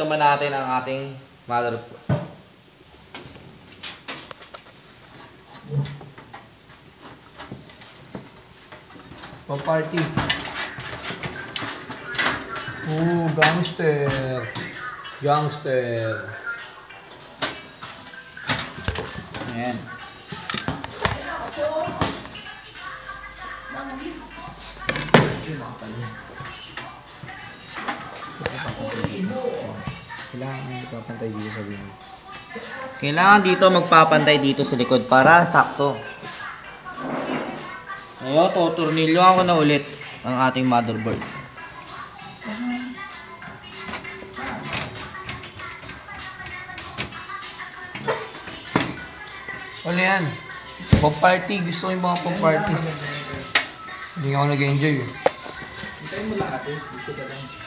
naman natin ang ating motherboard. Pa-party. Gangster. Gangster. Ayan. Kailangan ipapantay dito sa bin. Kailangan dito magpapantay dito sa likod para sakto. Ngayon, tuturnilyoan ko na ulit ang ating motherboard. Ano yan? Pop-party. Gusto ko yung mga pop-party. Hindi ako nag-enjoy eh. Hintayin mo lang kasi. Dito ka lang.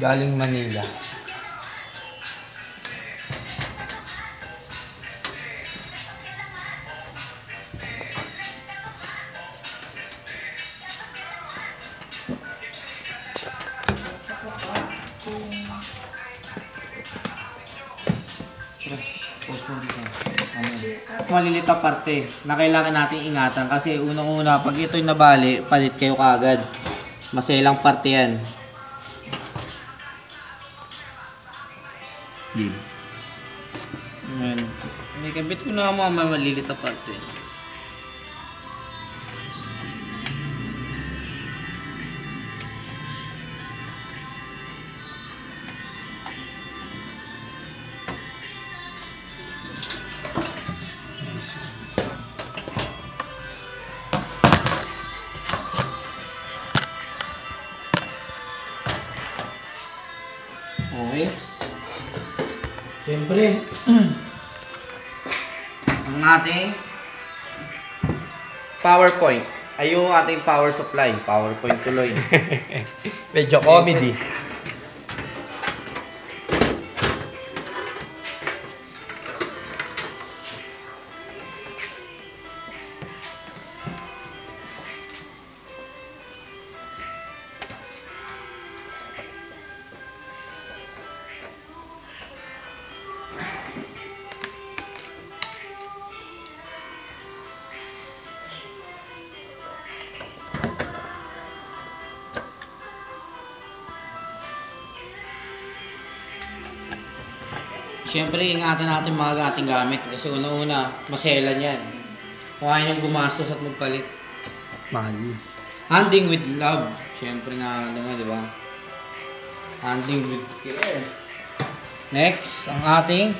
Galing Manila. Malilit na parte na kailangan natin ingatan kasi unang-una pag ito'y nabali, palit kayo kaagad. Maselang parte yan. Ayan. Ikabit ko na mga maliliit na parte. Okay. Siyempre, ang ating PowerPoint ay yung ating power supply. PowerPoint tuloy. Medyo comedy. Siyempre, ingatan natin mga ating gamit kasi una-una, maselan yan. Kung ayaw niyong gumastos at magpalit. Mahal. Handling with love. Siyempre nga naman, di ba? Handling with care. Next, ang ating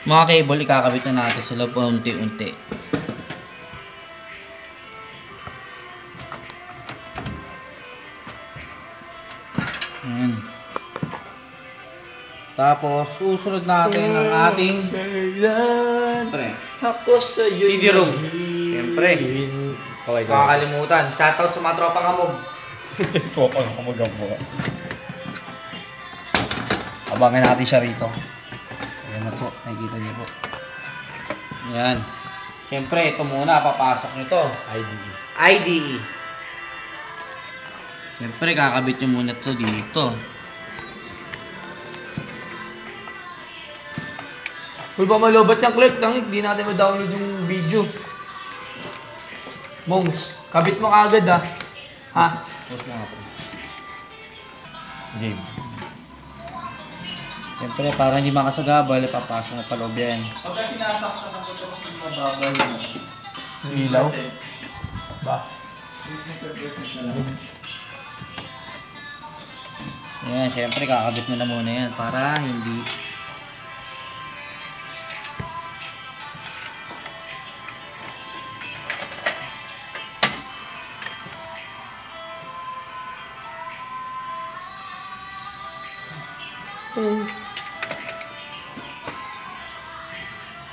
mga cable, ikakabit na natin sila po unti-unti. Ayan. Tapos, susunod natin ang ating Ako sa'yo CD room. Siyempre. Okay, Makakalimutan. Shoutout sa mga tropang amog. Oo, kamagang po. Abangan natin siya rito. Ayan na po, nakikita niyo po. Ayan. Siyempre, ito muna, papasok nyo to. IDE. IDE. Siyempre, kakabit nyo muna to dito. Uy, pamalobat yung clip. Tangik, di natin ma-download yung video. Mongs, kabit mo kaagad ah. Ha? Post mo nga po. Game. Siyempre, para hindi makasagabal, papasok na pa loob yan. Pagka sinasaksakan ko ito, mas mababal mo. Yung ilaw? Ba? Ayan, siyempre, kakabit mo na muna yan para hindi...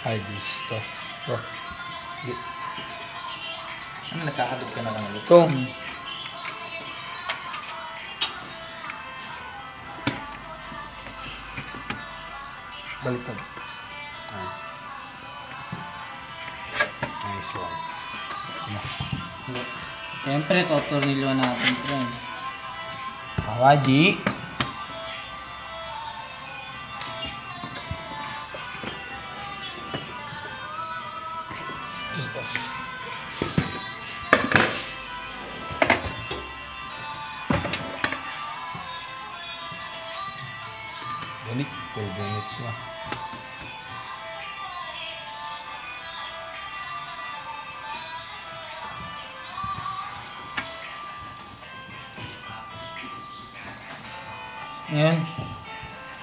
Hard disk to. To. Ano, nagkakabit ka na lang ulit? Ito. Baliktad. Nice one. Siyempre, totornilyo natin, friend. Awadi. Balik. 12 minutes na. Ngayon,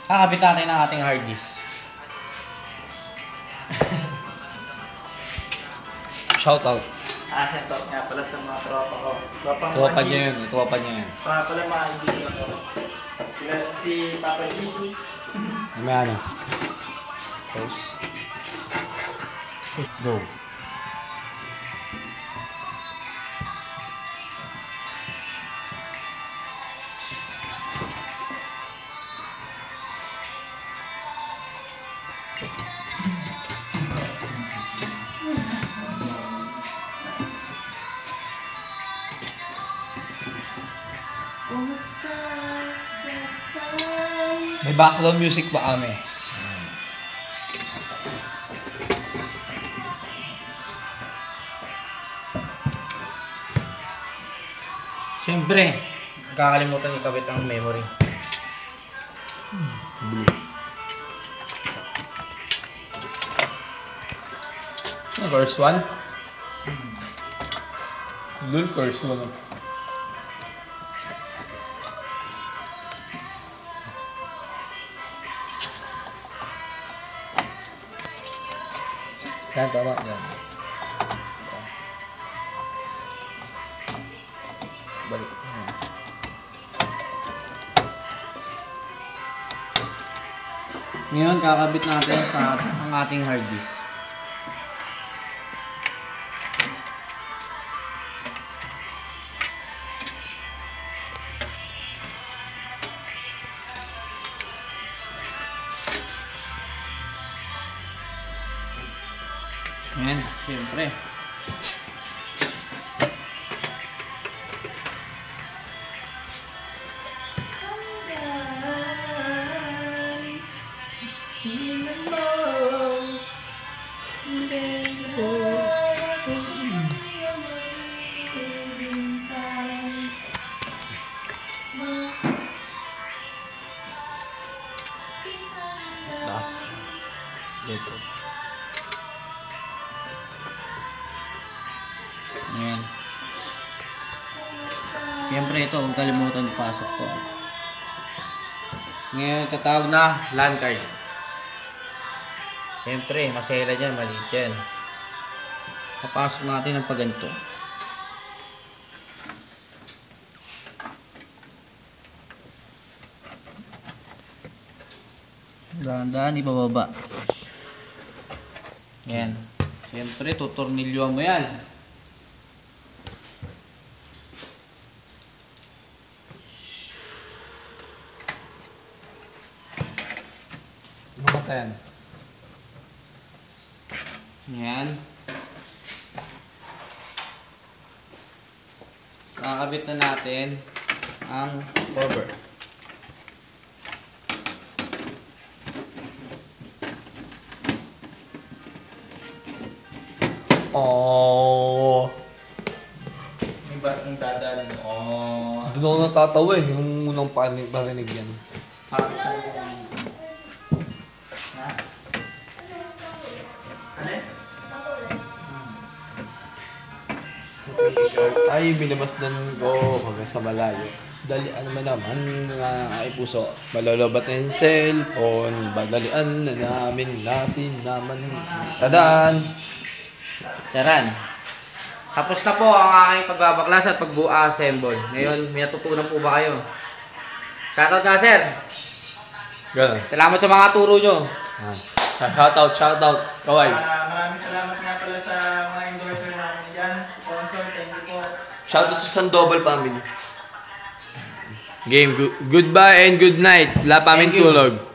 kakabit natin ang ating hard disk. Shout out. Shout out nga pala sa mga tropa ko. Tuwapan niya yun. Tuwapan niya yun. Para pala mga kaibigan ko. Si Papa Gigi. May ano? Pause. Go. May background music ba kami? Siyempre, kakalimutan ikabit ang memory. Verse 1? Lul, verse 1. Yan, tama. Yan. Balik. Ngayon, kakabit natin sa ang ating hard disk. Ayan, siyempre. Taas. Dito. Ayan. Siyempre ito, huwag kalimutan pasok to. Ngayon, tatawag na LAN card. Siyempre, masela dyan, maliit yan. Papasok natin ang paganto. Dahan-dahan, ibababa. Yan. Siyempre, tutornilyoan mo yan. Mamatayan. Yan. Kakabit na natin ang cover. Oh. May batang dadaan. Oh. Doon ako natatawa eh, yung unang parinig yan. Ay, binamasdan ko hanggang sa malayo. Dalian naman ay puso. Malolobat na yung cellphone. Badalian na namin lasin naman. Tadaan! Charan. Tapos na po ang aking pagbabaklas at pagbu-assemble. Ngayon, may natutunan po ba kayo? Shoutout nga, sir. Gano'n. Salamat sa mga turo nyo. Shoutout. Kaway. Maraming salamat nga pala sa mga endorser namin dyan. Sponsor, thank you po. Shoutout sa Sandoval family. Game. Goodbye and good night. Wala pa aming Thank you. tulog.